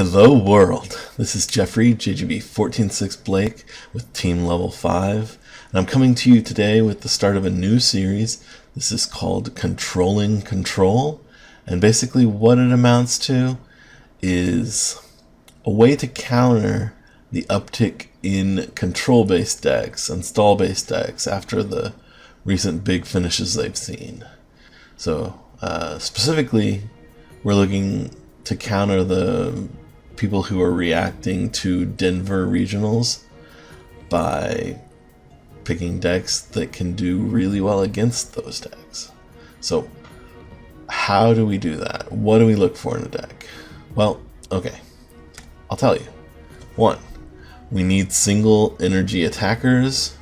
Hello world, this is Jeffrey, JGB146 Blake with Team Level 5, and I'm coming to you today with the start of a new series. This is called Controlling Control, and basically what it amounts to is a way to counter the uptick in control-based decks and stall-based decks after the recent big finishes they've seen. So, specifically, we're looking to counter the people who are reacting to Denver regionals by picking decks that can do really well against those decks. So how do we do that? What do we look for in a deck? Well, okay, I'll tell you. 1, we need single energy attackers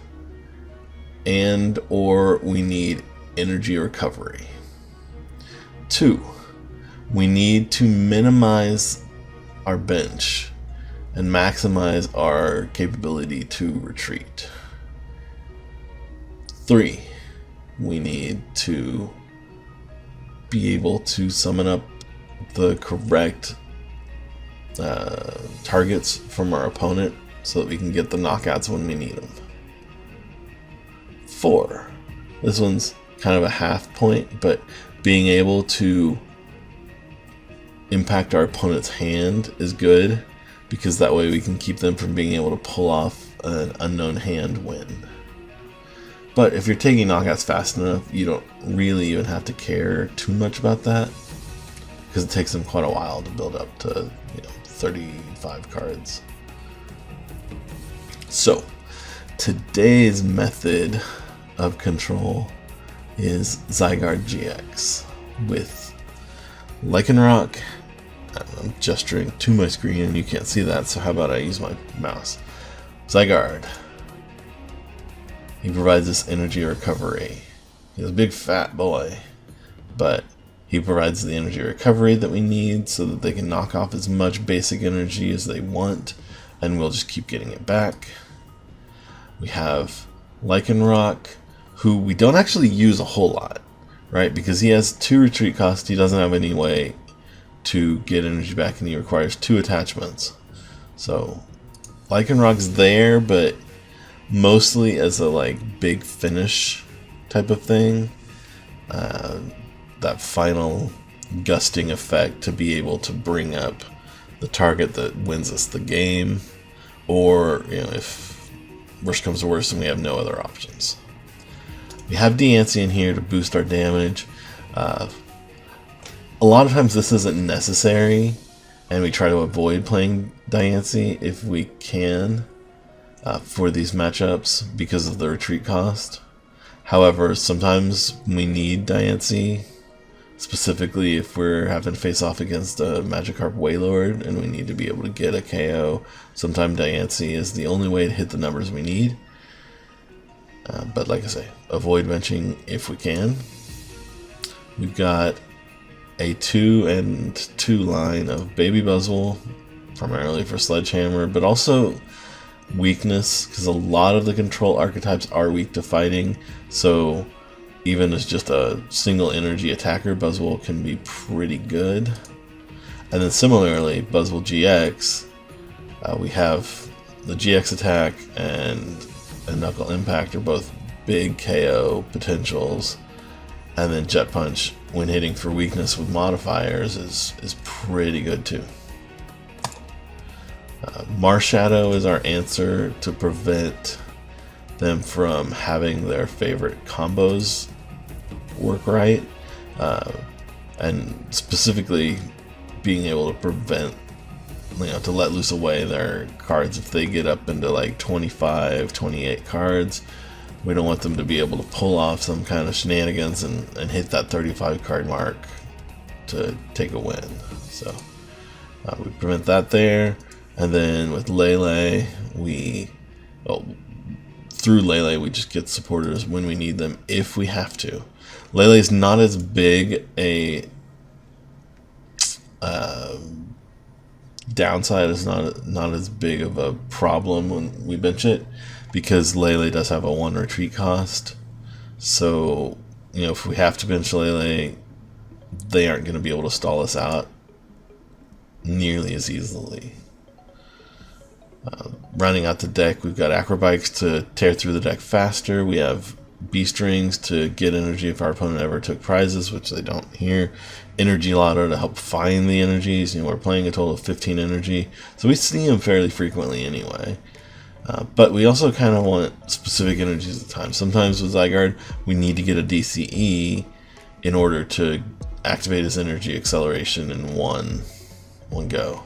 and or we need energy recovery. 2, we need to minimize our bench and maximize our capability to retreat. 3, we need to be able to summon up the correct targets from our opponent so that we can get the knockouts when we need them. 4, this one's kind of a half point, but being able to impact our opponent's hand is good because that way we can keep them from being able to pull off an unknown hand win. But if you're taking knockouts fast enough, you don't really even have to care too much about that because it takes them quite a while to build up to 35 cards. So today's method of control is Zygarde-GX with Lycanroc. I'm gesturing to my screen and you can't see that, so how about I use my mouse. Zygarde. He provides this energy recovery. He's a big fat boy, but he provides the energy recovery that we need so that they can knock off as much basic energy as they want, and we'll just keep getting it back. We have Lycanroc, who we don't actually use a whole lot, right? Because he has 2 retreat costs, he doesn't have any way to get energy back, and he requires 2 attachments. So Lycanroc's there, but mostly as a big finish type of thing. That final gusting effect to be able to bring up the target that wins us the game, or if worst comes to worst and we have no other options. We have Diancie in here to boost our damage. A lot of times this isn't necessary, and we try to avoid playing Diancie if we can for these matchups because of the retreat cost. However, sometimes we need Diancie, specifically if we're having to face off against a Magikarp Wailord and we need to be able to get a KO. Sometimes Diancie is the only way to hit the numbers we need. But like I say, avoid benching if we can. We've got a 2 and 2 line of Baby Buzzwole, primarily for Sledgehammer, but also weakness, because a lot of the control archetypes are weak to fighting, so even as just a single energy attacker, Buzzwole can be pretty good. And then similarly, Buzzwole-GX, we have the GX attack and a Knuckle Impact are both big KO potentials, and then Jet Punch, when hitting for weakness with modifiers, is pretty good too. Marshadow is our answer to prevent them from having their favorite combos work right, and specifically being able to prevent, to let loose away their cards if they get up into 25, 28 cards. We don't want them to be able to pull off some kind of shenanigans and hit that 35 card mark to take a win. So we prevent that there. And then with Lele, through Lele we just get supporters when we need them if we have to. Lele's not as big a downside, is not as big of a problem when we bench it, because Lele does have a 1 retreat cost. So if we have to bench Lele, they aren't going to be able to stall us out nearly as easily. Rounding out the deck, we've got Acrobikes to tear through the deck faster. We have Beast Rings to get energy if our opponent ever took prizes, which they don't here. Energy Lotto to help find the energies. You know, we're playing a total of 15 energy, so we see them fairly frequently anyway. But we also kind of want specific energies at the time. Sometimes with Zygarde, we need to get a DCE in order to activate his energy acceleration in one go.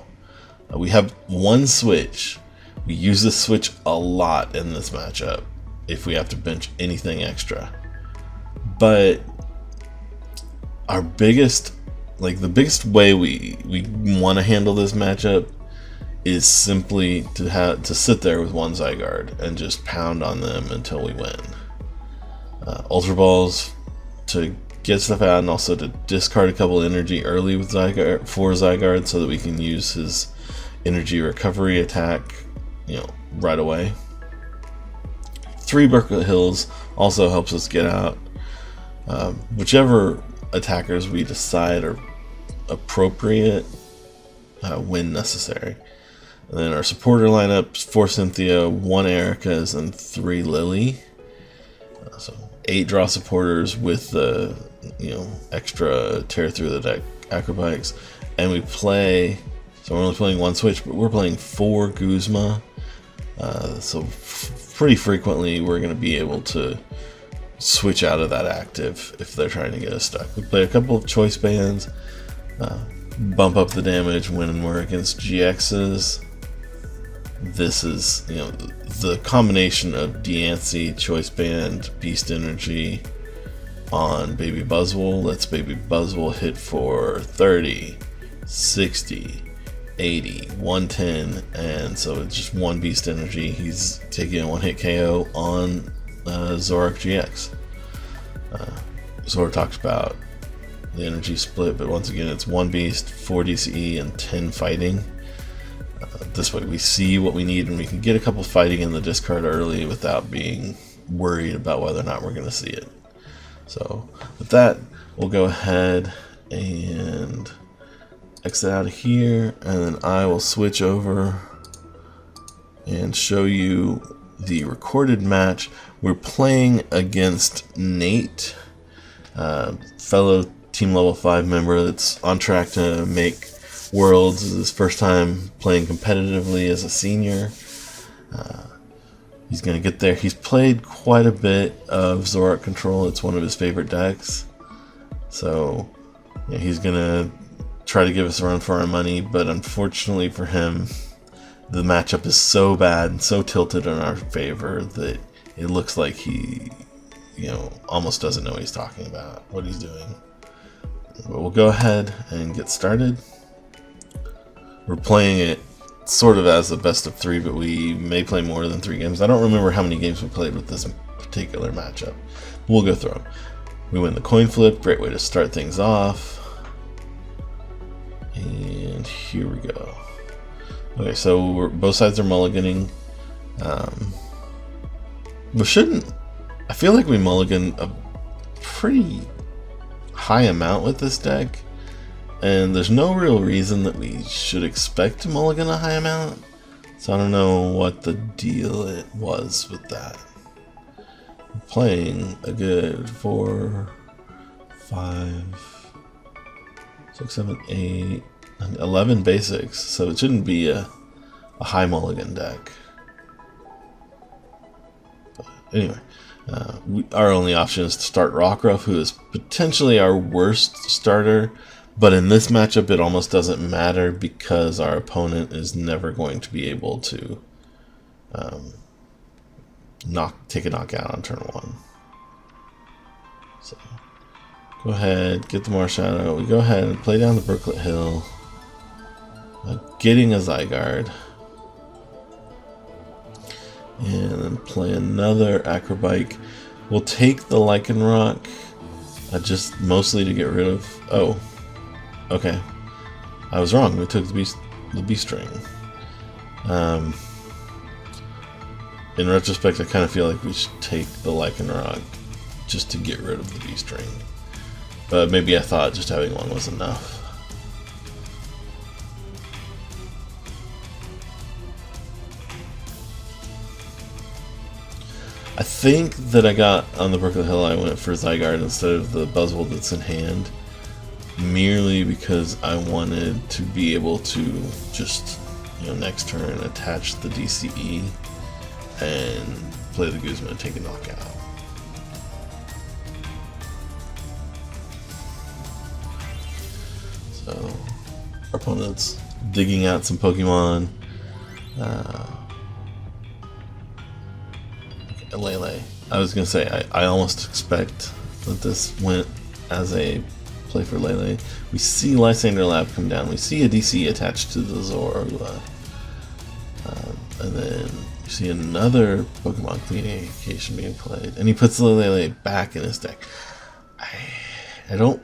We have one switch. We use this switch a lot in this matchup if we have to bench anything extra. But our biggest, the biggest way we want to handle this matchup is simply to sit there with one Zygarde and just pound on them until we win. Ultra Balls to get stuff out and also to discard a couple energy early with Zygarde so that we can use his energy recovery attack, right away. 3 Berkeley Hills also helps us get out whichever attackers we decide are appropriate when necessary. And then our supporter lineups: 4 Cynthia, 1 Erica's, and 3 Lily. So 8 draw supporters with the extra tear through the deck Acrobikes, and we play. So we're only playing 1 switch, but we're playing 4 Guzma. So pretty frequently we're going to be able to switch out of that active if they're trying to get us stuck. We play a couple of choice bands, bump up the damage when we're against GXs. This is, the combination of Diancie, Choice Band, Beast Energy on Baby Buzzwole lets Baby Buzzwole hit for 30, 60, 80, 110, and so it's just 1 Beast Energy. He's taking a 1-hit KO on Zygarde-GX. Zora talks about the energy split, but once again it's 1 Beast, 4 DCE, and 10 Fighting. This way we see what we need and we can get a couple fighting in the discard early without being worried about whether or not we're going to see it. So with that, we'll go ahead and exit out of here, and then I will switch over and show you the recorded match. We're playing against Nate, fellow Team Level 5 member that's on track to make Worlds. This is his first time playing competitively as a senior. He's going to get there. He's played quite a bit of Zoroark Control. It's one of his favorite decks. So he's going to try to give us a run for our money, but unfortunately for him, the matchup is so bad and so tilted in our favor that it looks like he, almost doesn't know what he's talking about, what he's doing. But we'll go ahead and get started. We're playing it sort of as a best of 3, but we may play more than 3 games. I don't remember how many games we played with this particular matchup. We'll go through them. We win the coin flip, great way to start things off. And here we go. Okay, so both sides are mulliganing. I feel like we mulligan a pretty high amount with this deck, and there's no real reason that we should expect to mulligan a high amount, so I don't know what the deal it was with that. We're playing a good 4, 5, 6, 7, 8, 11 basics, so it shouldn't be a high mulligan deck. But anyway, our only option is to start Rockruff, who is potentially our worst starter, but in this matchup it almost doesn't matter because our opponent is never going to be able to take a knockout on turn 1. So go ahead, get the Marshadow. We go ahead and play down the Brooklet Hill, getting a Zygarde, and then play another Acrobike. We'll take the Lycanroc, just mostly to get rid of. Oh, okay, I was wrong. We took the Beast Ring. In retrospect, I kind of feel like we should take the Lycanroc just to get rid of the Beast Ring. But maybe I thought just having one was enough. I think that I got on the Brooklet Hill, I went for Zygarde instead of the Buzzwole that's in hand, merely because I wanted to be able to just, next turn attach the DCE and play the Guzma and take a knockout. So our opponent's digging out some Pokemon. Lele. I was gonna say I almost expect that this went as a play for Lele. We see Lysander Lab come down. We see a DC attached to the Zoroark, and then we see another Pokemon communication being played, and he puts the Lele back in his deck. I don't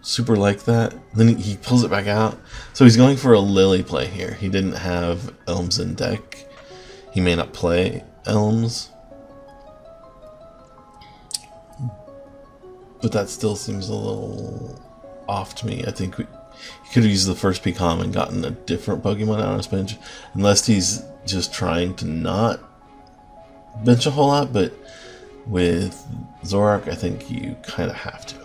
super like that. Then he pulls it back out, so he's going for a Lily play here. He didn't have Elms in deck. He may not play Elms. But that still seems a little off to me. I think he could have used the first Picom and gotten a different Pokemon out on his bench. Unless he's just trying to not bench a whole lot. But with Zoroark, I think you kind of have to.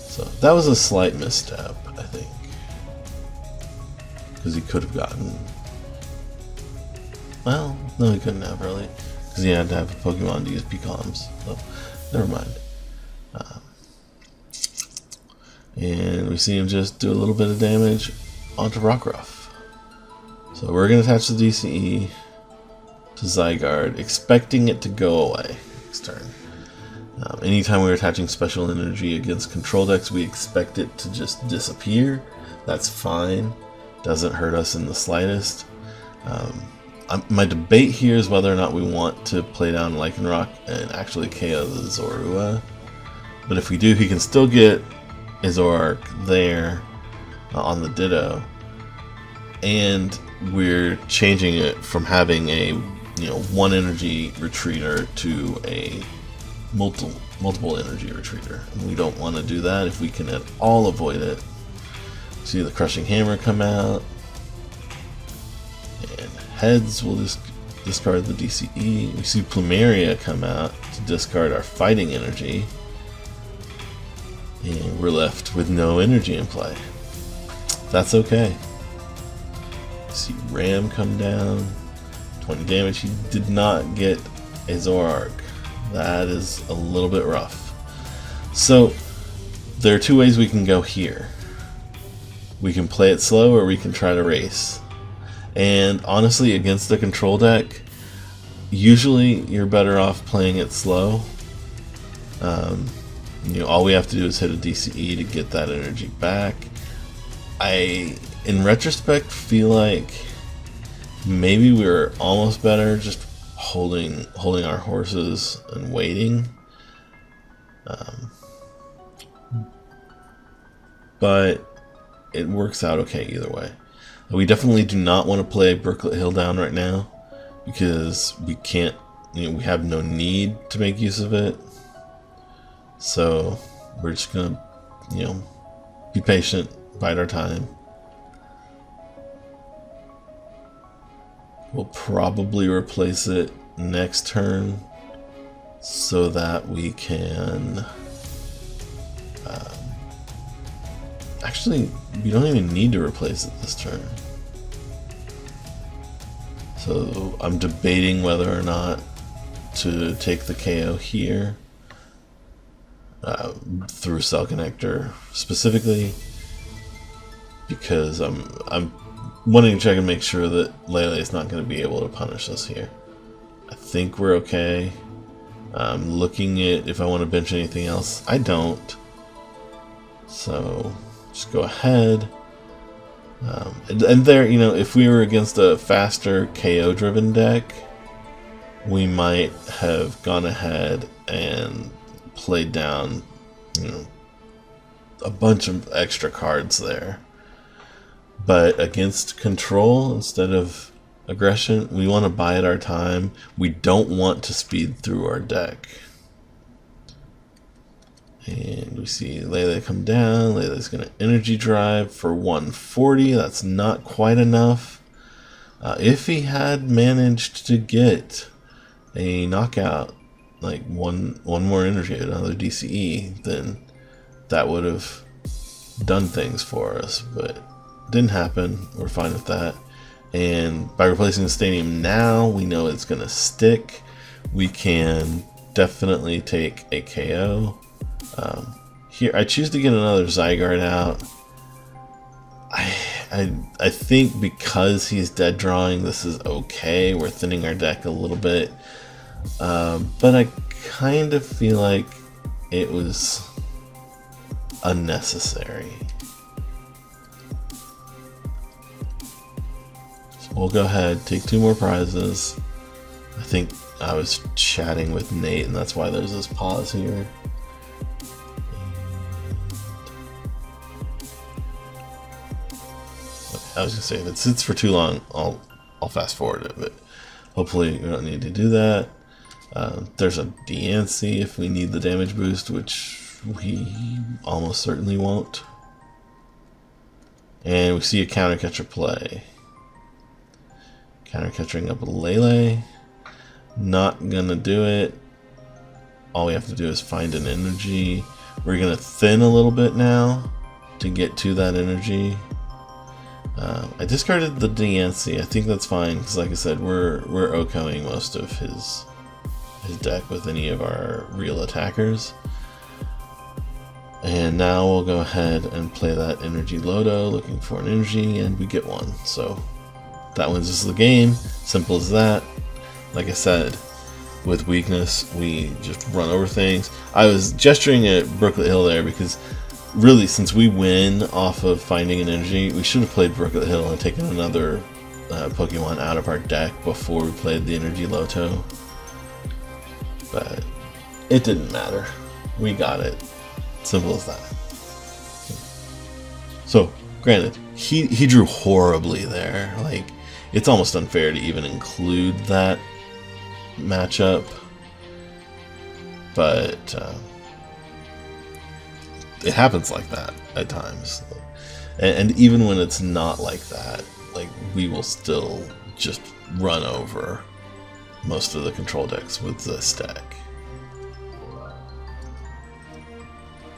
So that was a slight misstep, I think. Because he could have gotten... Well, no, he couldn't have, really. Because he had to have a Pokemon to use Picoms. So, never mind. And we see him just do a little bit of damage onto Rockruff. So we're going to attach the DCE to Zygarde, expecting it to go away next turn. Anytime we're attaching special energy against control decks, we expect it to just disappear. That's fine. Doesn't hurt us in the slightest. My debate here is whether or not we want to play down Lycanroc and actually KO the Zorua. But if we do, he can still get his Zoroark there on the Ditto. And we're changing it from having a one energy retreater to a multiple energy retreater. And we don't want to do that if we can at all avoid it. See the Crushing Hammer come out. And heads will just discard the DCE. We see Plumeria come out to discard our fighting energy. And we're left with no energy in play. That's okay. See Ram come down. 20 damage. He did not get a Zoroark. That is a little bit rough. So there are two ways we can go here. We can play it slow or we can try to race. And honestly, against the control deck, usually you're better off playing it slow. All we have to do is hit a DCE to get that energy back. I, in retrospect, feel like maybe we were almost better just holding our horses and waiting. But it works out okay either way. We definitely do not want to play Brooklet Hill down right now because we can't, we have no need to make use of it. So we're just gonna, be patient, bide our time. We'll probably replace it next turn so that we can... actually, we don't even need to replace it this turn. So I'm debating whether or not to take the KO here. Through Cell Connector specifically, because I'm wanting to check and make sure that Lele is not going to be able to punish us here. I think we're okay. I'm looking at if I want to bench anything else. I don't. So just go ahead. And there, if we were against a faster KO driven deck, we might have gone ahead and played down, a bunch of extra cards there. But against control instead of aggression, we want to bide our time. We don't want to speed through our deck. And we see Lele come down. Lele's going to energy drive for 140. That's not quite enough. If he had managed to get a knockout, like one more energy, another DCE, then that would have done things for us, but didn't happen. We're fine with that. And by replacing the stadium now, we know it's going to stick. We can definitely take a KO. Here, I choose to get another Zygarde out. I think because he's dead drawing, this is okay. We're thinning our deck a little bit. But I kind of feel like it was unnecessary. So we'll go ahead, take 2 more prizes. I think I was chatting with Nate, and that's why there's this pause here. I was gonna say, if it sits for too long, I'll fast forward it, but hopefully we don't need to do that. There's a DNC if we need the damage boost, which we almost certainly won't. And we see a counter catcher play. Counter catching up a Lele. Not gonna do it. All we have to do is find an energy. We're gonna thin a little bit now to get to that energy. I discarded the DNC. I think that's fine because, like I said, we're OHKOing most of his deck with any of our real attackers. And now we'll go ahead and play that energy Lodo, looking for an energy, and we get one. So that wins us the game. Simple as that. Like I said, with weakness, we just run over things. I was gesturing at Brooklet Hill there because really, since we win off of finding an energy, we should have played Brooklet Hill and taken another Pokemon out of our deck before we played the energy Loto. But it didn't matter. We got it. Simple as that. So, granted, he drew horribly there. Like, it's almost unfair to even include that matchup. But it happens like that at times. And even when it's not like that, like, we will still just run over most of the control decks with this deck.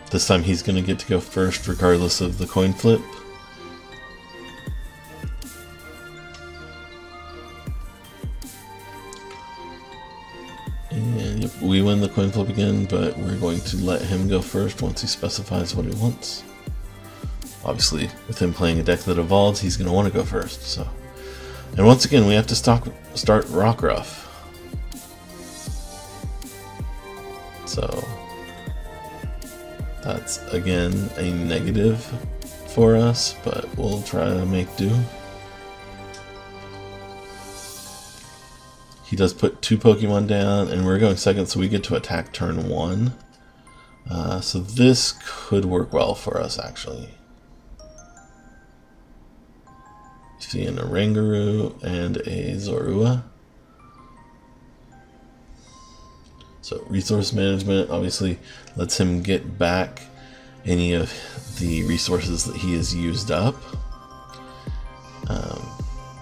This time he's going to get to go first regardless of the coin flip. And yep, we win the coin flip again, but we're going to let him go first once he specifies what he wants. Obviously, with him playing a deck that evolves, he's going to want to go first. So, and once again, we have to start Rockruff. So that's again a negative for us, but we'll try to make do. He does put 2 Pokemon down, and we're going second, so we get to attack turn 1. So this could work well for us, actually. See an Oranguru and a Zorua. So resource management obviously lets him get back any of the resources that he has used up.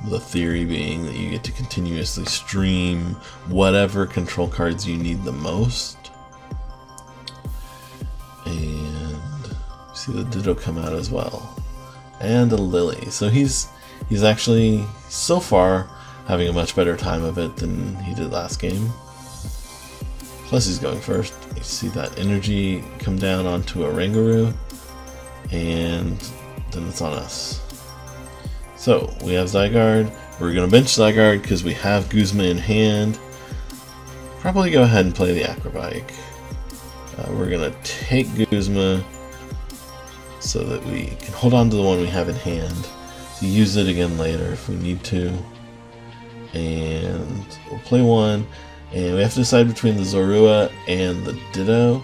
The theory being that you get to continuously stream whatever control cards you need the most. And see the Ditto come out as well. And a Lily. So he's actually, so far, having a much better time of it than he did last game. Plus he's going first. You see that energy come down onto a Oranguru, and then it's on us. So we have Zygarde. We're going to bench Zygarde because we have Guzma in hand. Probably go ahead and play the Acrobike. We're going to take Guzma so that we can hold on to the one we have in hand to use it again later if we need to. And we'll play one. And we have to decide between the Zorua and the Ditto.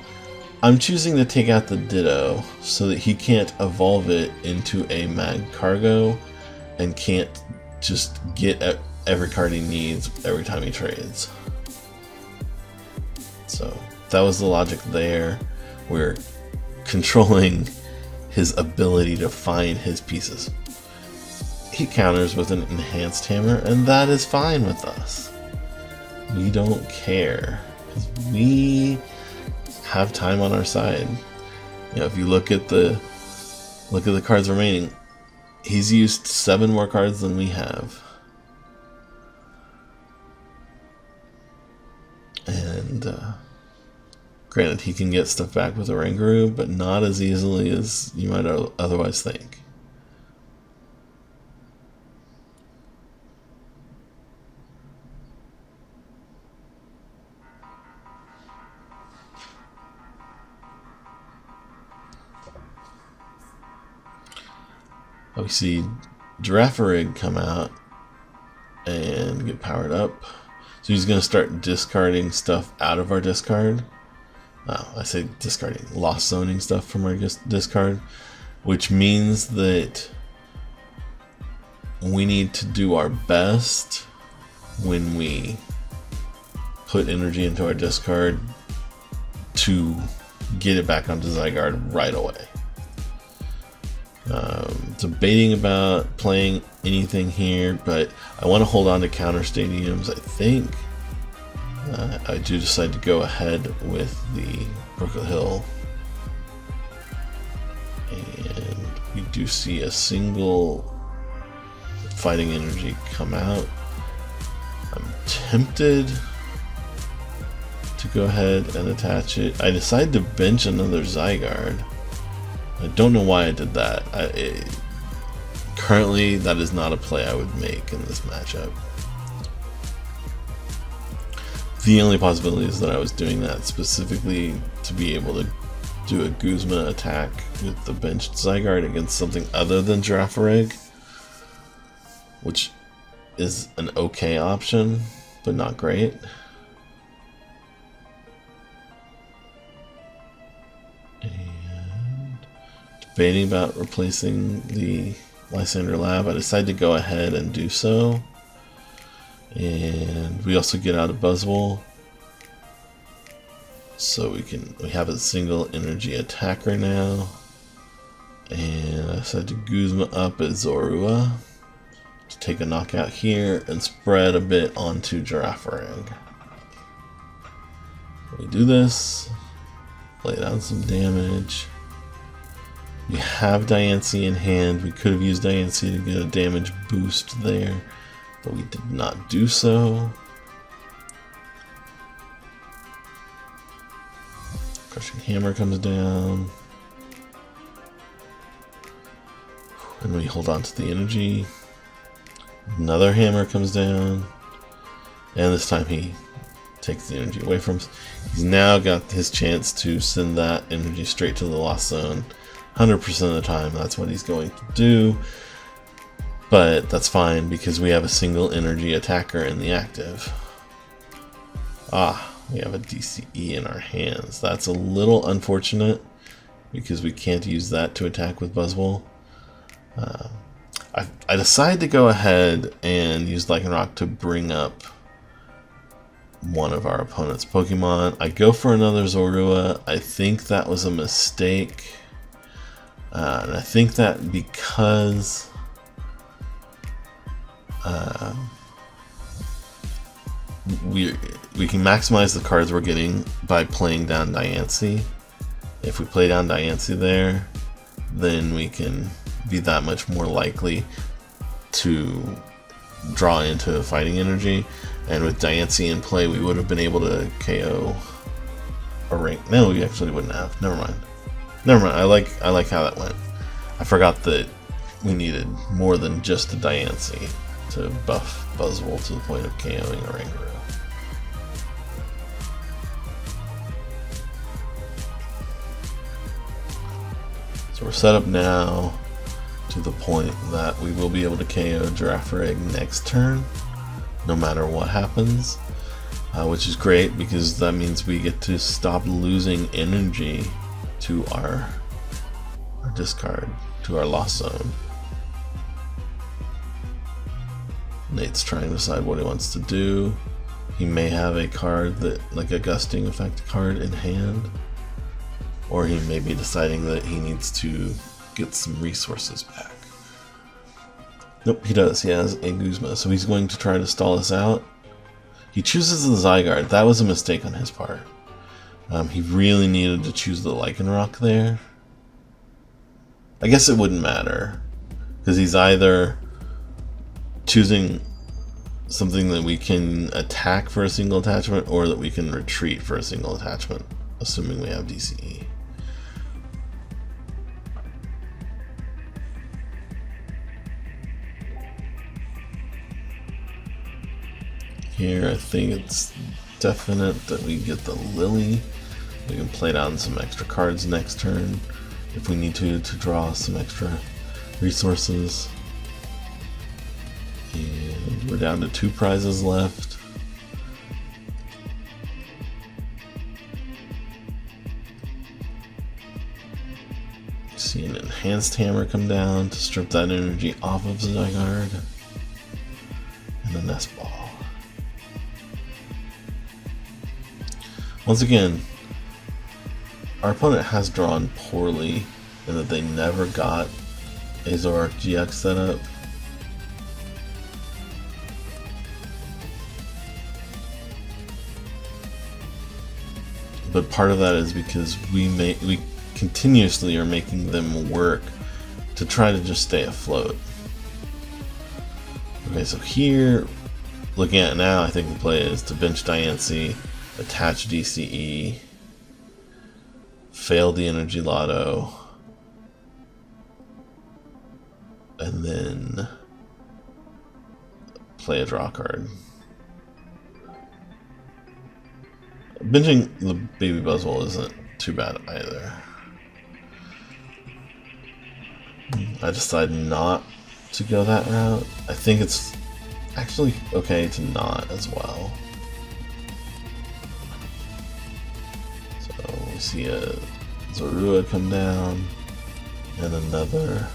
I'm choosing to take out the Ditto so that he can't evolve it into a Magcargo and can't just get every card he needs every time he trades. So that was the logic there. We're controlling his ability to find his pieces. He counters with an enhanced hammer, and that is fine with us. We don't care. 'Cause we have time on our side. You know, if you look at the cards remaining, he's used 7 more cards than we have. And granted, he can get stuff back with a Oranguru, but not as easily as you might otherwise think. We see Girafarig come out and get powered up. So he's going to start discarding stuff out of our discard. I say discarding, lost zoning stuff from our discard, which means that we need to do our best when we put energy into our discard to get it back onto Zygarde right away. Debating about playing anything here, but I want to hold on to counter stadiums. I think I do decide to go ahead with the Brooklet Hill, and we do see a single fighting energy come out. I'm tempted to go ahead and attach it. I decided to bench another Zygarde. I don't know why I did that. Currently, that is not a play I would make in this matchup. The only possibility is that I was doing that specifically to be able to do a Guzma attack with the benched Zygarde against something other than Girafarig, which is an okay option, but not great. And debating about replacing the Lysander Lab, I decided to go ahead and do so. And we also get out of Buzzwole, so we have a single energy attacker now. And I decided to Guzma up at Zorua to take a knockout here and spread a bit onto Girafarig. We do this, lay down some damage. We have Diancie in hand. We could have used Diancie to get a damage boost there, but we did not do so. Crushing Hammer comes down. And we hold on to the energy. Another Hammer comes down. And this time he takes the energy away from us. He's now got his chance to send that energy straight to the Lost Zone. 100% of the time, that's what he's going to do. But that's fine because we have a single energy attacker in the active. We have a DCE in our hands. That's a little unfortunate because we can't use that to attack with Buzzwole. I decided to go ahead and use Lycanroc to bring up one of our opponent's Pokemon. I go for another Zorua. I think that was a mistake. And I think that because we can maximize the cards we're getting by playing down Diancie. If we play down Diancie there, then we can be that much more likely to draw into a fighting energy. And with Diancie in play, we would have been able to KO a rank. No, we actually wouldn't have. Never mind. I like how that went. I forgot that we needed more than just a Diancie to buff Buzzwole to the point of KOing a Oranguru. So we're set up now to the point that we will be able to KO Girafarig next turn, no matter what happens, which is great because that means we get to stop losing energy to our discard, to our Lost Zone. Nate's trying to decide what he wants to do. He may have a card that, like a gusting effect card in hand, or he may be deciding that he needs to get some resources back. Nope, he does. He has a Guzma, so he's going to try to stall us out He chooses the Zygarde. That was a mistake on his part. He really needed to choose the Lycanroc there. I guess it wouldn't matter, because he's either choosing something that we can attack for a single attachment or that we can retreat for a single attachment, assuming we have DCE. Here, I think it's definite that we get the Lily. We can play down some extra cards next turn if we need to draw some extra resources. And we're down to 2 prizes left. See an enhanced hammer come down to strip that energy off of Zygarde. And a nest ball. Once again, our opponent has drawn poorly in that they never got a Zoroark-GX set up. But part of that is because we continuously are making them work to try to just stay afloat. Okay, so here, looking at it now, I think the play is to bench Diancie, attach DCE, fail the Energy Lotto, and then play a draw card. Benching the baby Buzzwole isn't too bad either. I decided not to go that route. I think it's actually okay to not as well. So we see a Zorua come down and another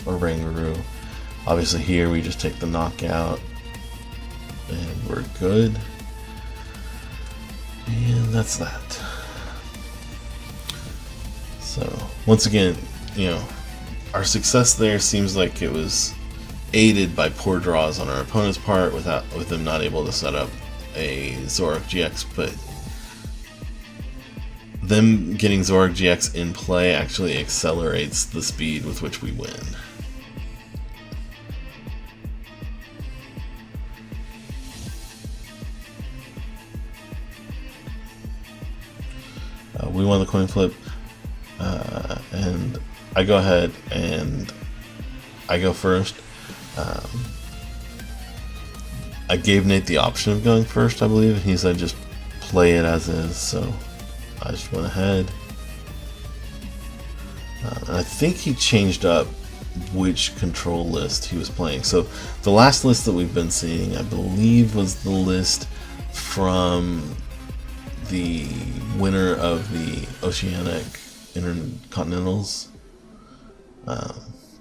Oranguru. Obviously here we just take the knockout and we're good. And that's that. So once again, you know, our success there seems like it was aided by poor draws on our opponent's part with them not able to set up a Zoroark-GX, but them getting Zoroark-GX in play actually accelerates the speed with which we win. We won the coin flip, and I go ahead and I go first. I gave Nate the option of going first, I believe, and he said just play it as is, so I just went ahead. And I think he changed up which control list he was playing. So the last list that we've been seeing, I believe, was the list from the winner of the Oceanic Intercontinentals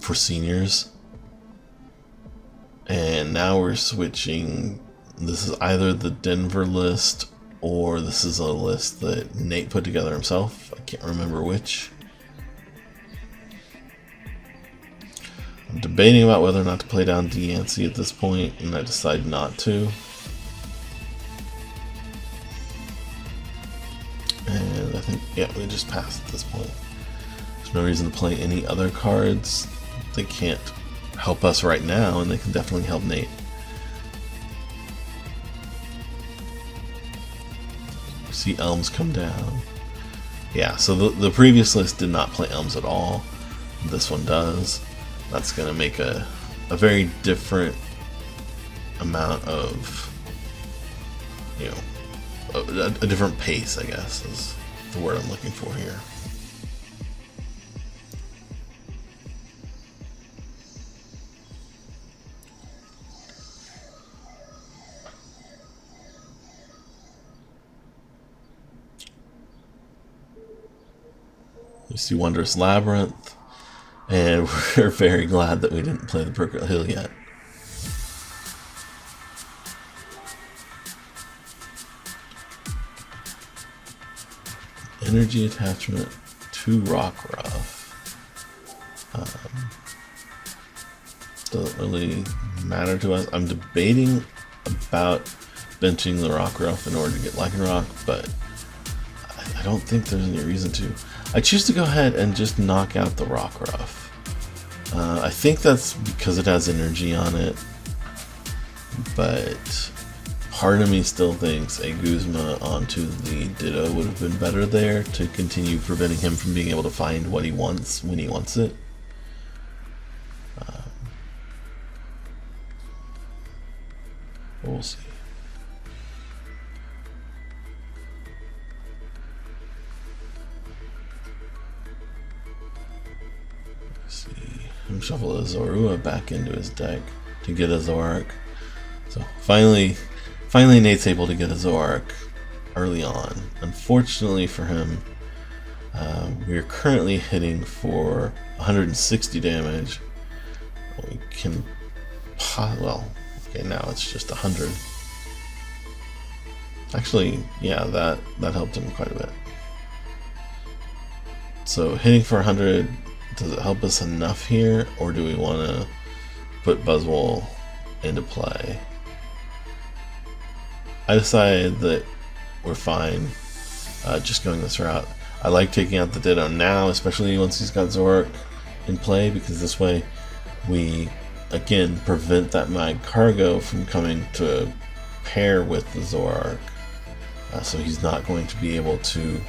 for seniors. And now we're switching. This is either the Denver list or this is a list that Nate put together himself. I can't remember which. I'm debating about whether or not to play down Diancie at this point, and I decided not to. And I think, yeah, we just passed at this point. There's no reason to play any other cards. They can't help us right now, and they can definitely help Nate. See Elms come down. Yeah, so the previous list did not play Elms at all. This one does. That's going to make a very different amount of, you know, a different pace, I guess, is the word I'm looking for here. We see Wondrous Labyrinth, and we're very glad that we didn't play the Perkle Hill yet. Energy attachment to Rockruff. Doesn't really matter to us. I'm debating about benching the Rockruff in order to get Lycanroc, but I don't think there's any reason to. I choose to go ahead and just knock out the Rockruff. I think that's because it has energy on it, but part of me still thinks a Guzma onto the Ditto would have been better there to continue preventing him from being able to find what he wants when he wants it. We'll see. Shuffle a Zorua back into his deck to get a Zoroark. So finally Nate's able to get a Zoroark early on. Unfortunately for him, we are currently hitting for 160 damage. We can, well, okay, now it's just 100. Actually, yeah, that helped him quite a bit. So hitting for 100. Does it help us enough here, or do we want to put Buzzwole into play? I decided that we're fine just going this route. I like taking out the Ditto now, especially once he's got Zoroark in play, because this way we, again, prevent that Magcargo from coming to pair with the Zoroark. So he's not going to be able to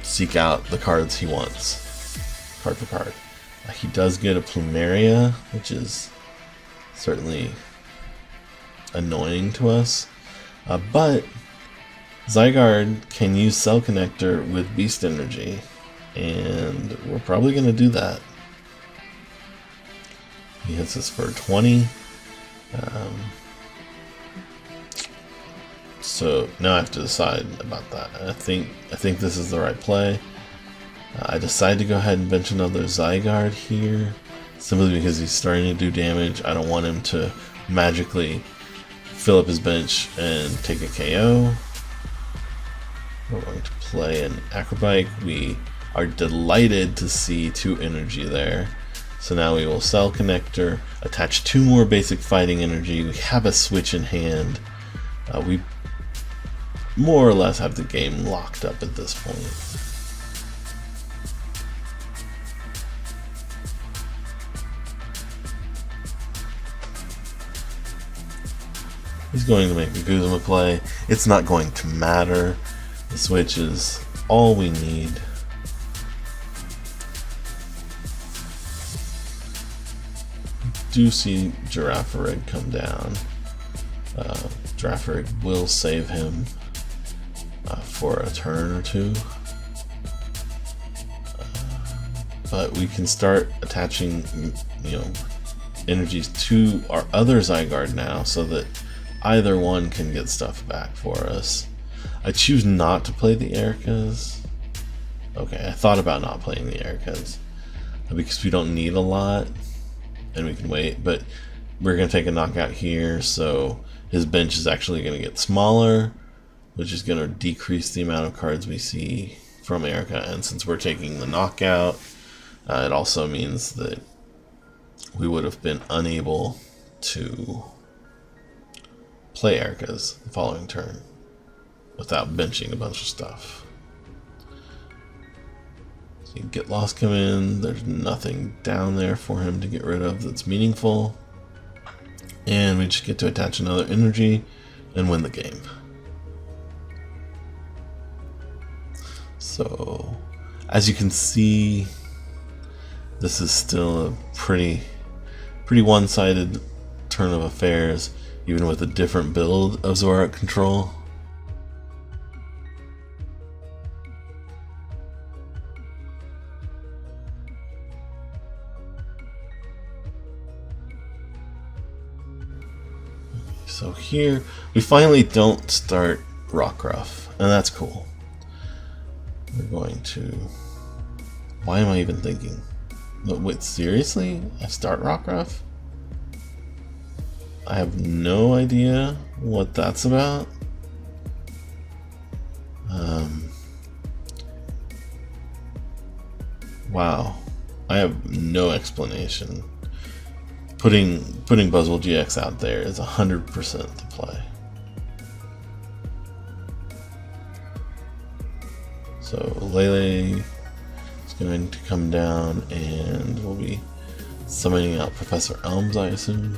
seek out the cards he wants. Card for card. He does get a Plumeria, which is certainly annoying to us, but Zygarde can use Cell Connector with Beast Energy, and we're probably going to do that. He hits us for 20. So now I have to decide about that. I think this is the right play. I decided to go ahead and bench another Zygarde here, simply because he's starting to do damage. I don't want him to magically fill up his bench and take a KO. We're going to play an Acrobike. We are delighted to see 2 energy there. So now we will Cell Connector, attach 2 more basic fighting energy. We have a switch in hand. We more or less have the game locked up at this point. He's going to make a Guzma play. It's not going to matter. The switch is all we need. Do see Girafarig come down. Girafarig will save him for a turn or 2. But we can start attaching, energies to our other Zygarde now, so that either one can get stuff back for us. I choose not to play the Ericas. Okay, I thought about not playing the Ericas because we don't need a lot and we can wait, but we're going to take a knockout here, so his bench is actually going to get smaller, which is going to decrease the amount of cards we see from Erica. And since we're taking the knockout, it also means that we would have been unable to play Ericas the following turn without benching a bunch of stuff. So you get Lost come in, there's nothing down there for him to get rid of that's meaningful, and we just get to attach another energy and win the game. So as you can see, this is still a pretty one-sided turn of affairs, even with a different build of Zoroark Control. So here, we finally don't start Rockruff, and that's cool. We're going to... Why am I even thinking? Wait, seriously? I start Rockruff? I have no idea what that's about. Wow. I have no explanation. Putting Buzzwole-GX out there is 100% the play. So Lele is going to come down and we'll be summoning out Professor Elms, I assume.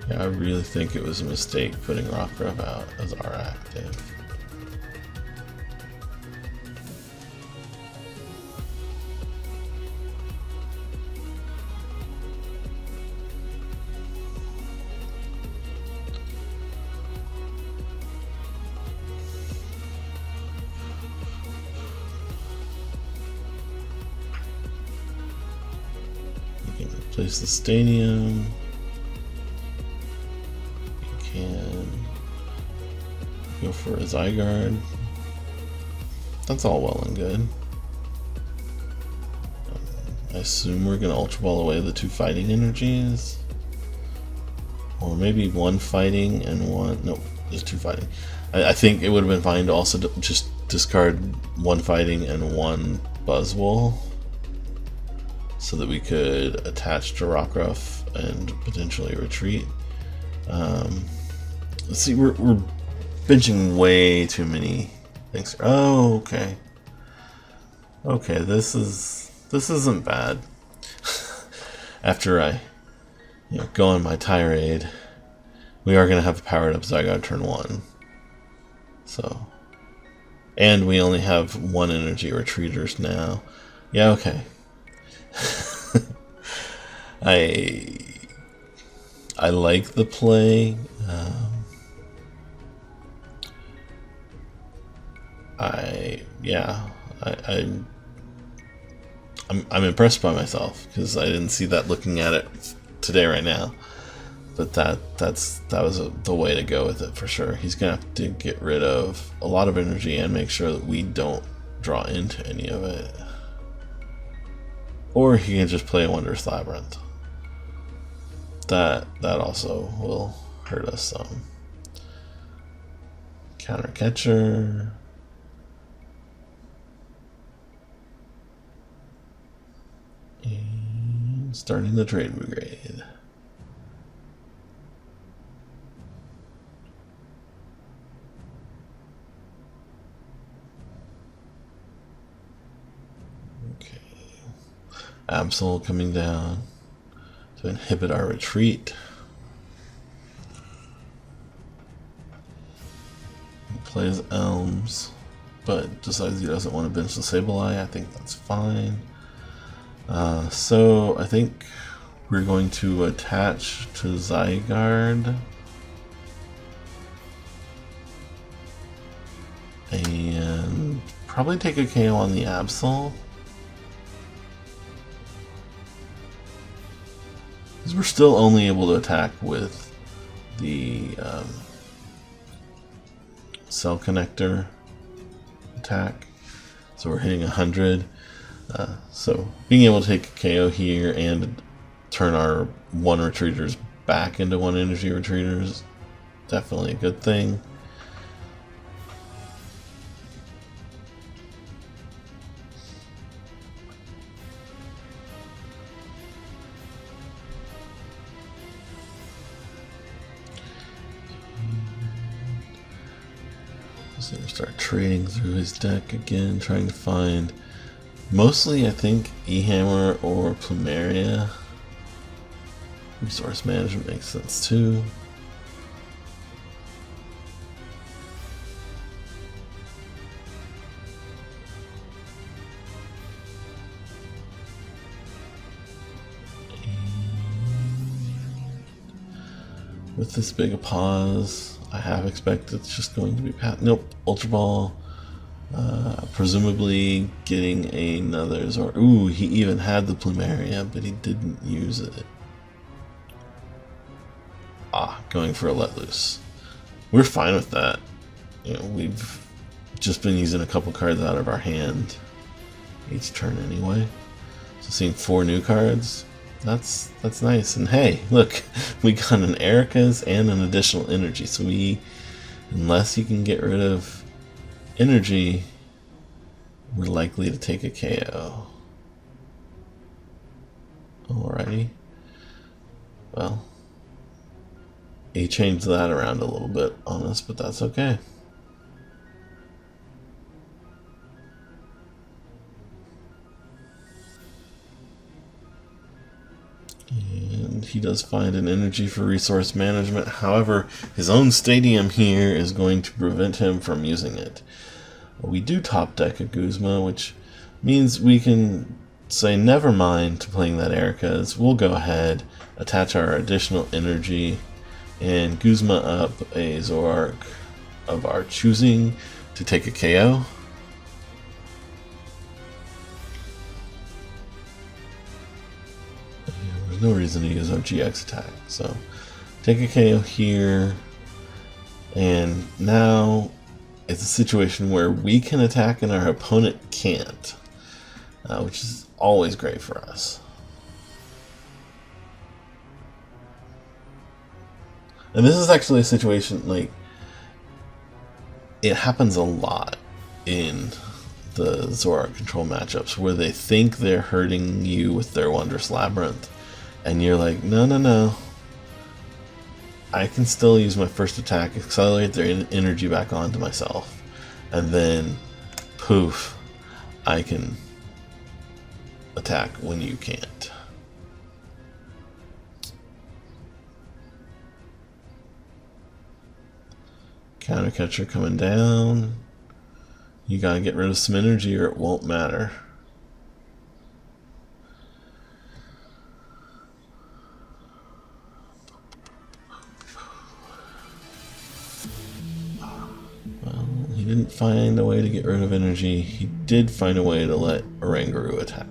Yeah, I really think it was a mistake putting Rockruff out as our active. You can replace the stadium. Can go for a Zygarde. That's all well and good. I assume we're going to Ultra Ball away the 2 fighting energies. Or maybe 1 fighting and 1... Nope, there's 2 fighting. I think it would have been fine to also just discard 1 fighting and 1 Buzzwole, so that we could attach to Rockruff and potentially retreat. Let's see, we're benching way too many things. Oh, okay. Okay, this isn't bad. After I, go on my tirade, we are gonna have a powered up Zygarde turn 1. So, and we only have 1 energy retreaters now. Yeah, okay. I like the play. I'm impressed by myself because I didn't see that looking at it today right now. But that was the way to go with it for sure. He's gonna have to get rid of a lot of energy and make sure that we don't draw into any of it. Or he can just play a Wondrous Labyrinth. That also will hurt us some. Counter catcher. And starting the trade brigade. Okay. Absol coming down to inhibit our retreat. He plays Elms, but decides he doesn't want to bench the Sableye. I think that's fine. So I think we're going to attach to Zygarde and probably take a KO on the Absol. Because we're still only able to attack with the cell connector attack. So we're hitting 100. So being able to take a KO here and turn our 1 retreaters back into 1 energy retreaters is definitely a good thing. So we start trading through his deck again, trying to find mostly, I think, E-Hammer or Plumeria. Resource management makes sense too. With this big a pause, I have expected it's just going to be nope, Ultra Ball. Presumably getting another Zoroark. Ooh, he even had the Plumeria, but he didn't use it. Going for a Let Loose. We're fine with that. We've just been using a couple cards out of our hand each turn anyway. So seeing 4 new cards, that's nice. And hey, look, we got an Erica's and an additional energy. So unless you can get rid of energy, we're likely to take a KO. Alrighty. Well, he changed that around a little bit on us, but that's okay. And he does find an energy for resource management. However, his own stadium here is going to prevent him from using it. We do top deck a Guzma, which means we can say never mind to playing that Erica's. We'll go ahead, attach our additional energy, and Guzma up a Zoroark of our choosing to take a KO. There's no reason to use our GX attack, so take a KO here, and now it's a situation where we can attack and our opponent can't, which is always great for us. And this is actually a situation, like, it happens a lot in the Zoroark Control matchups where they think they're hurting you with their Wondrous Labyrinth, and you're like, no, no, no. I can still use my first attack, accelerate their energy back onto myself, and then, poof, I can attack when you can't. Counter catcher coming down. You gotta get rid of some energy or it won't matter. Well, he didn't find a way to get rid of energy. He did find a way to let Oranguru attack.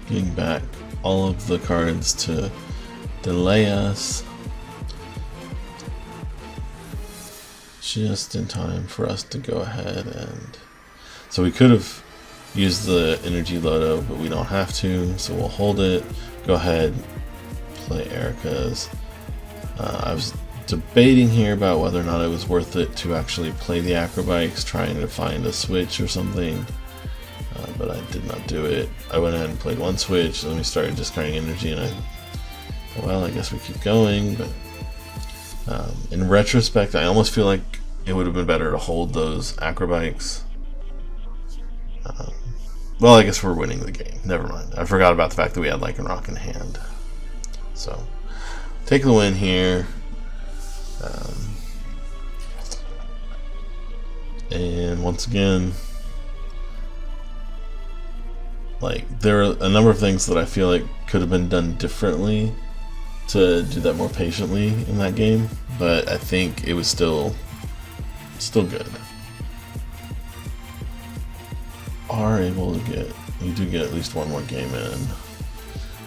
Getting back all of the cards to delay us just in time for us to go ahead, and so we could have used the energy Loto, but we don't have to, so we'll hold it, go ahead, play Erica's. I was debating here about whether or not it was worth it to actually play the Acrobikes, trying to find a switch or something. But I did not do it. I went ahead and played one switch, and then we started discarding energy, and well, I guess we keep going, but in retrospect, I almost feel like it would have been better to hold those Acrobikes. Well, I guess we're winning the game. Never mind. I forgot about the fact that we had Lycanroc in hand. So, take the win here. And once again, like, there are a number of things that I feel like could have been done differently to do that more patiently in that game, but I think it was still good. Are able to get, you do get at least one more game in.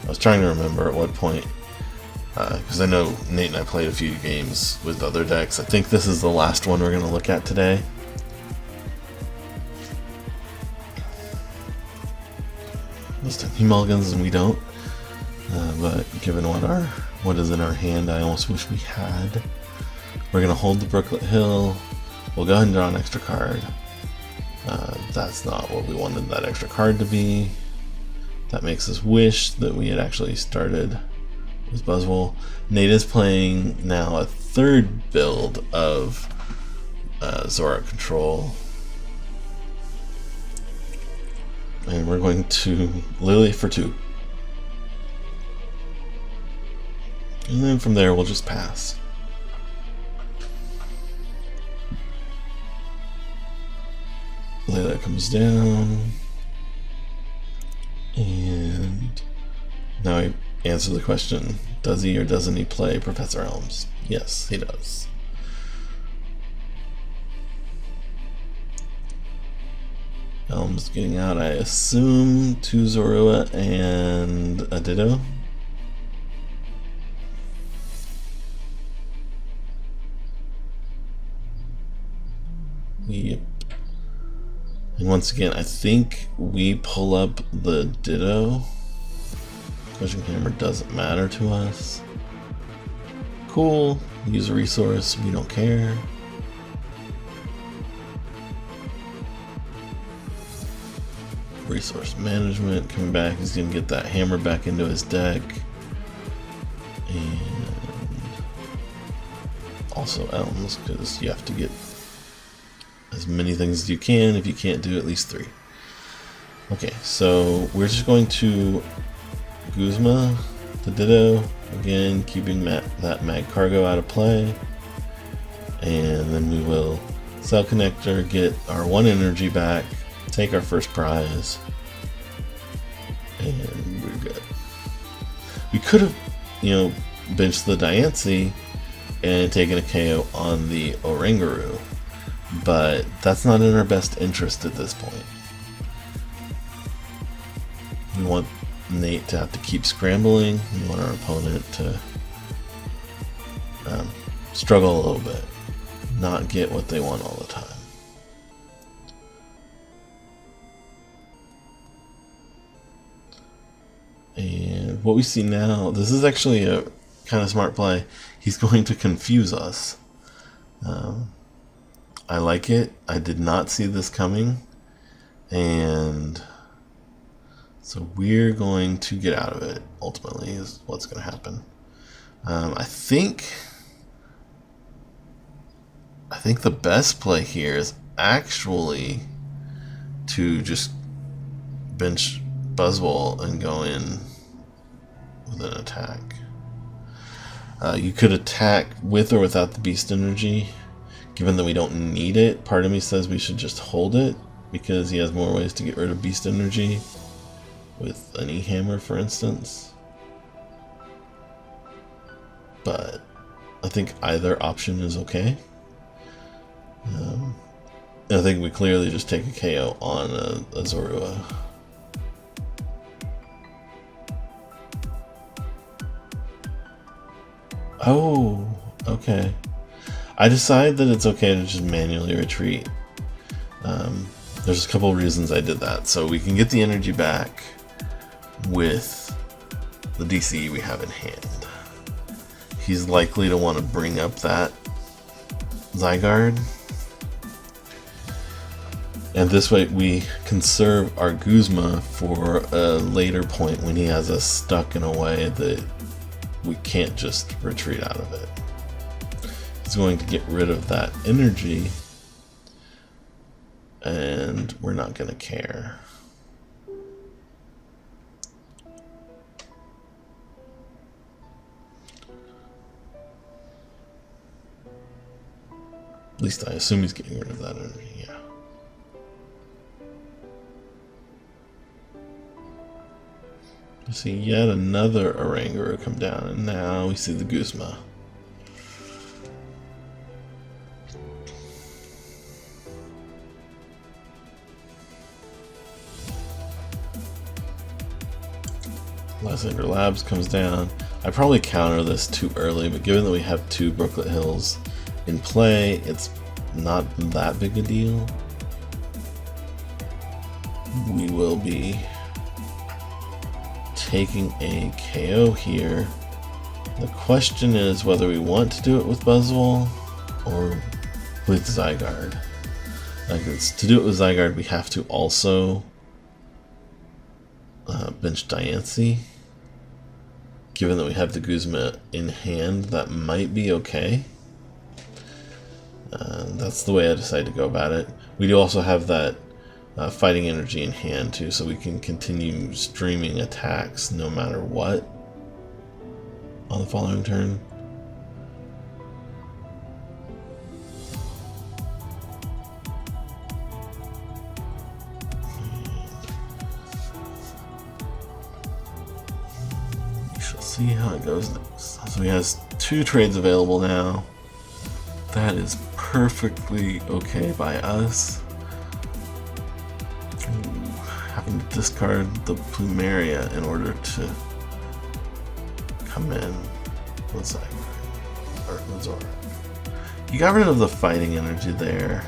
I was trying to remember at what point, because I know Nate and I played a few games with other decks. I think this is the last one we're going to look at today. This time he mulligans and we don't, but given what is in our hand, I almost wish we had. We're gonna hold the Brooklet Hill. We'll go ahead and draw an extra card. That's not what we wanted that extra card to be. That makes us wish that we had actually started with Buzzwole. Nate is playing now a third build of Zoroark Control. And we're going to Lily for 2. And then from there we'll just pass. Layla comes down. And now I answer the question, does he or doesn't he play Professor Elms? Yes, he does. Elms getting out, I assume, 2 Zorua and a Ditto. Yep. And once again, I think we pull up the Ditto. Crushing Hammer doesn't matter to us. Cool. Use a resource. We don't care. Resource management coming back. He's gonna get that hammer back into his deck. And also Elms, because you have to get as many things as you can. If you can't do at least 3. Okay, so we're just going to Guzma the Ditto, again keeping that Mag Cargo out of play, and then we will Cell Connector, get our 1 energy back, take our first prize, and we're good. We could have, benched the Diancie and taken a KO on the Oranguru, but that's not in our best interest at this point. We want Nate to have to keep scrambling. We want our opponent to struggle a little bit, not get what they want all the time. And what we see now, this is actually a kind of smart play. He's going to confuse us. I like it. I did not see this coming, and so we're going to get out of it, ultimately, is what's going to happen. I think the best play here is actually to just bench Buzzwole and go in with an attack. You could attack with or without the Beast Energy. Given that we don't need it, part of me says we should just hold it, because he has more ways to get rid of Beast Energy. With an E-Hammer, for instance. But I think either option is okay. I think we clearly just take a KO on a Zorua. Oh, okay. I decide that it's okay to just manually retreat. There's a couple of reasons I did that. So we can get the energy back with the DCE we have in hand. He's likely to want to bring up that Zygarde. And this way we conserve our Guzma for a later point when he has us stuck in a way that we can't just retreat out of it. He's going to get rid of that energy, and we're not going to care. At least I assume he's getting rid of that energy, yeah. We see yet another Oranguru come down, and now we see the Guzma. Lysander Labs comes down. I probably counter this too early, but given that we have 2 Brooklet Hills in play, it's not that big a deal. We will be taking a KO here. The question is whether we want to do it with Buzzwole or with Zygarde. To do it with Zygarde, we have to also bench Diancie. Given that we have the Guzma in hand, that might be okay. That's the way I decided to go about it. We do also have that fighting energy in hand too, so we can continue streaming attacks no matter what on the following turn. We shall see how it goes next. So he has 2 trades available now. That is perfectly okay by us. Having to discard the Plumeria in order to come in with Zygarde or Zoroark. You got rid of the fighting energy there.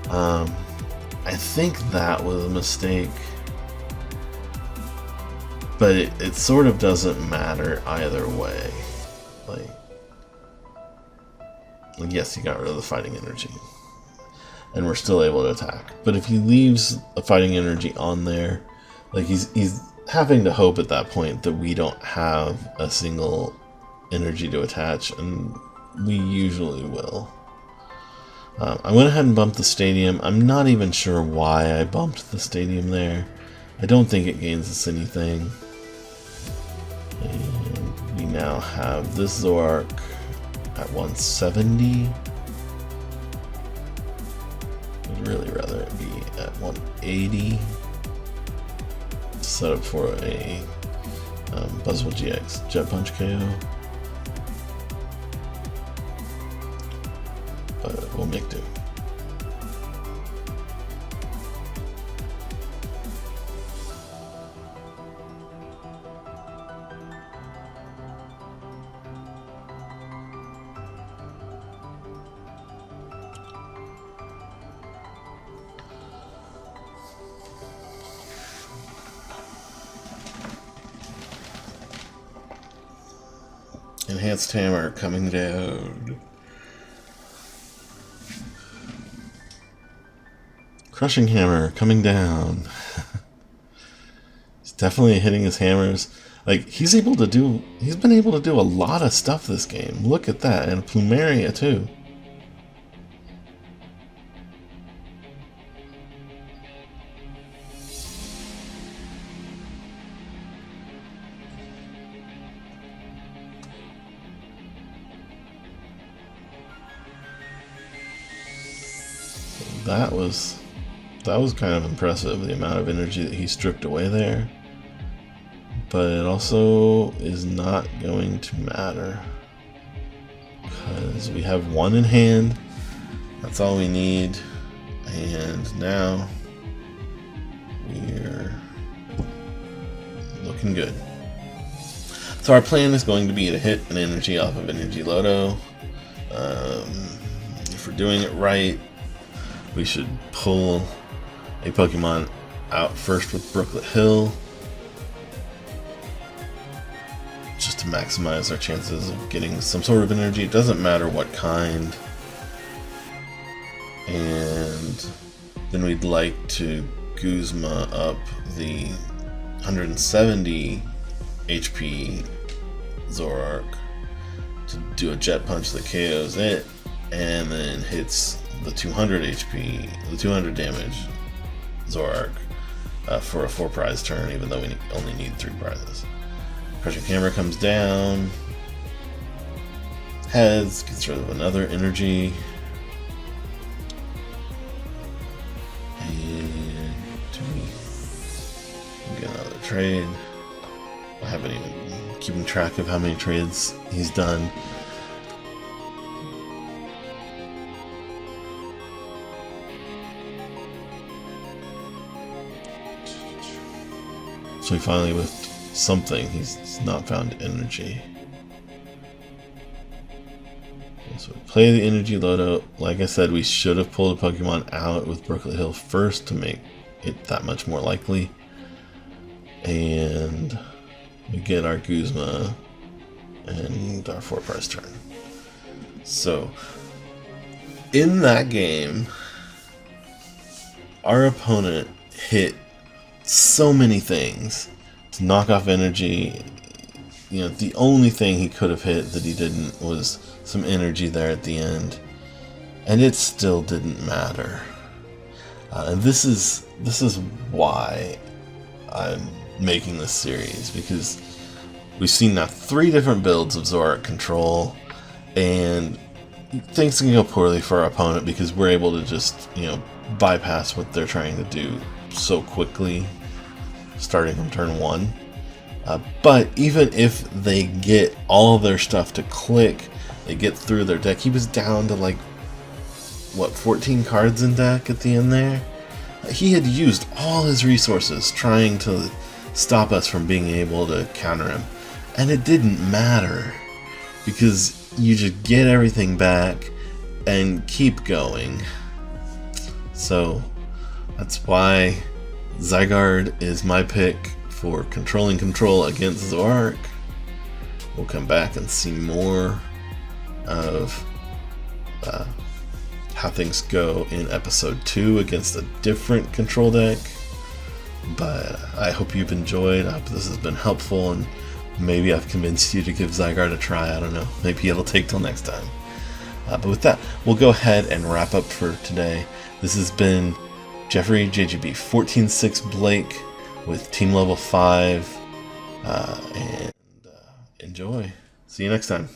I think that was a mistake, but it sort of doesn't matter either way. Like, yes, he got rid of the fighting energy, and we're still able to attack. But if he leaves a fighting energy on there, like he's having to hope at that point that we don't have a single energy to attach, and we usually will. I went ahead and bumped the stadium. I'm not even sure why I bumped the stadium there. I don't think it gains us anything. And we now have this Zoroark at 170. I'd really rather it be at 180. Set up for a Buzzwole-GX Jet Punch KO. But we'll make do. Enhanced Hammer coming down. Crushing Hammer coming down. He's definitely hitting his hammers. Like, he's been able to do a lot of stuff this game. Look at that. And Plumeria too. That was kind of impressive, the amount of energy that he stripped away there. But it also is not going to matter, because we have one in hand. That's all we need. And now we're looking good. So our plan is going to be to hit an energy off of Energy Loto. If we're doing it right, we should pull a Pokemon out first with Brooklet Hill, just to maximize our chances of getting some sort of energy. It doesn't matter what kind. And then we'd like to Guzma up the 170 HP Zoroark to do a Jet Punch that KOs it, and then hits the 200 HP, the 200 damage Zoroark for a 4-prize turn, even though we only need 3 prizes. Crushing Hammer comes down. Heads gets rid of another energy. And do we get another trade? I haven't even keeping track of how many trades he's done. So he finally, with something, he's not found energy. So we play the Energy Loto. Like I said, we should have pulled a Pokemon out with Brooklet Hill first to make it that much more likely. And we get our Guzma and our 4-prize turn. So in that game, our opponent hit so many things to knock off energy. You know, the only thing he could have hit that he didn't was some energy there at the end, and it still didn't matter. And this is why I'm making this series, because we've seen now 3 different builds of Zoroark Control, and things can go poorly for our opponent because we're able to just, you know, bypass what they're trying to do so quickly, starting from turn 1. But even if they get all of their stuff to click, they get through their deck. He was down to like, what, 14 cards in deck at the end there? He had used all his resources trying to stop us from being able to counter him. And it didn't matter, because you just get everything back and keep going. So that's why Zygarde is my pick for controlling control against Zoroark. We'll come back and see more of how things go in episode 2 against a different control deck. But I hope you've enjoyed. I hope this has been helpful, and maybe I've convinced you to give Zygarde a try. I don't know. Maybe it'll take till next time. But with that, we'll go ahead and wrap up for today. This has been Jeffrey, JGB 14-6 Blake with Team Level 5. And enjoy. See you next time.